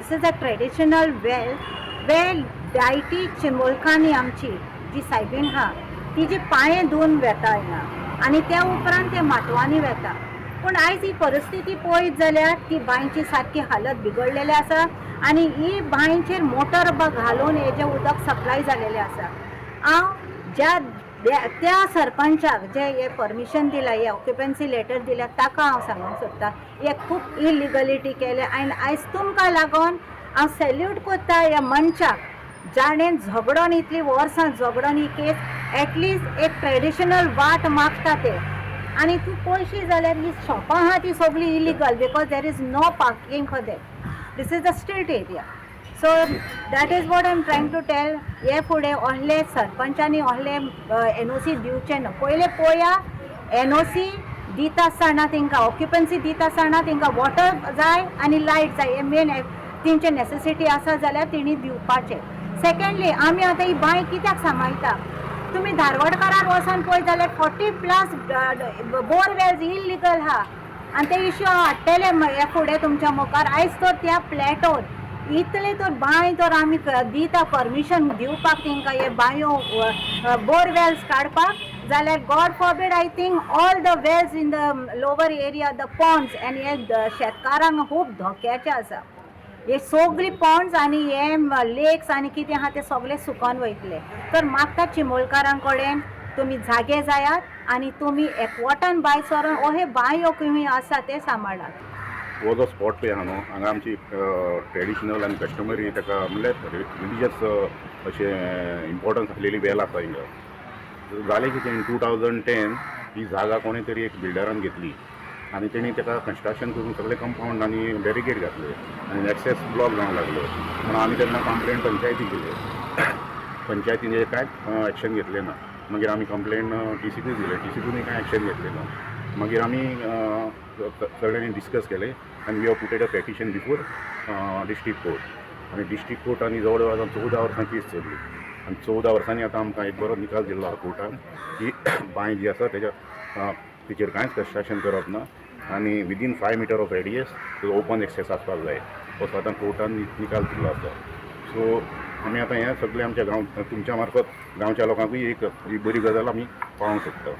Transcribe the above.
This is a traditional well where deity चिंबोलकांनी आमची जी सायबीण हा ती जी पांये धुवन वेता हिंगा आनी त्या उपरांत ते माटवांनी वेता. पूण आयज ही परिस्थिती पळयत जाल्यार ती बांयची सारकी हालत बिगडलेली आसा आनी ही बांयचेर मोटर घालून हेजें उदक सप्लाय जालेलें आसा. हांव ज्या त्या सरपंचाक जे हे परमिशन दिला, हे ऑक्युपन्सी लेटर दिल्या, ताका हांव सांगूंक सोदतां हे खूब इलिगलिटी केले. आनी आयज तुमकां लागून हांव सॅल्यूट कोत्ता ह्या मनशाक जाणें झगडोन इतली वर्सां झगडोन ही केस एटलिस्ट एक ट्रेडिशनल वाट मागता ते. आनी तूं पळयशी जाल्यार ही शॉपां आहा ती सगळी illegal because there is no parking for that. This is a street area. So that is what I am trying to tell. हे फुडें असले सरपंचांनी असले NOC दिवचे न्हू. पयलें पळोवया NOC दिता आसतना तांकां ऑक्युपन्सी दिता आसतना तांकां वॉटर जाय आनी लायट जाय, हे मेन तेंचे नेसेसिटी आसा जाल्यार तेणी दिवपाचें. सेकेंडली आमी आतां ही बांय कित्याक सांबाळटा. तुमी धारवाडकारार वचोन पळयत जाल्यार 40+ बोरवेल्स इलिगल आहा आनी ते इश्यू हांव हाडटलें हे फुडें तुमच्या मुखार. आयज तर त्या फ्लॅटोर इतले तर बांय तर आमी दिता परमिशन दिवपाक तांकां हे बांयो बोरवेल्स काडपाक जाल्यार God forbid I think all the wells in the lower area the ponds आनी हे शेतकारांक खूब धोक्याचे आसा. हे सगळी पॉन्ड्स आनी हे लेक्स आनी कितें आहा ते सगळे सुकोन वयतले. तर मागता चिमोलकारां कडेन तुमी जागे जायात आनी तुमी एकवटान बांय सरून हे बांयो खंय आसा ते सांबाळात. हो जो स्पॉट पळय आहा न्हू, हांगा आमची ट्रेडिशनल आनी कस्टमरी ताका म्हणल्यार रिलिजियस अशें इम्पॉर्टन्स आसलेली वेल आसा हिंगा. जालें कितें इन 2010 ही जागा कोणी तरी एक बिल्डरान घेतली आनी तेणी ताका कन्स्ट्रक्शन करून सगळे कंपाऊंड आनी बॅरिकेड घातले आनी एक्सेस ब्लॉक जावंक लागलो. म्हणून आमी तेन्ना कंप्लेंट पंचायतीक दिली. पंचायतीन कांय एक्शन घेतलें ना. मागीर आमी कंप्लेंट TCP दिलें. TCPनी कांय एक्शन घेतलें ना. मागीर आमी सगळ्यांनी डिस्कस केलें आनी we have putted a petition before district court. आनी डिस्ट्रिक्ट कोर्टांनी जवळ जवळ 14 वर्सां केस चल्ली आनी 14 वर्सांनी आतां आमकां एक बरो निकाल दिल्लो आहा कोर्टान की बांय जी आसा तेचेर कांयच कन्स्ट्रक्शन करप ना आनी within 5 metre of radius open access आसपाक जाय असो आतां कोर्टान निकाल दिल्लो आसा. सो आमी आतां हें सगळें आमच्या तुमच्या मार्फत गांवच्या लोकांकूय एक बरी गजाल आमी पावोवंक सोदता.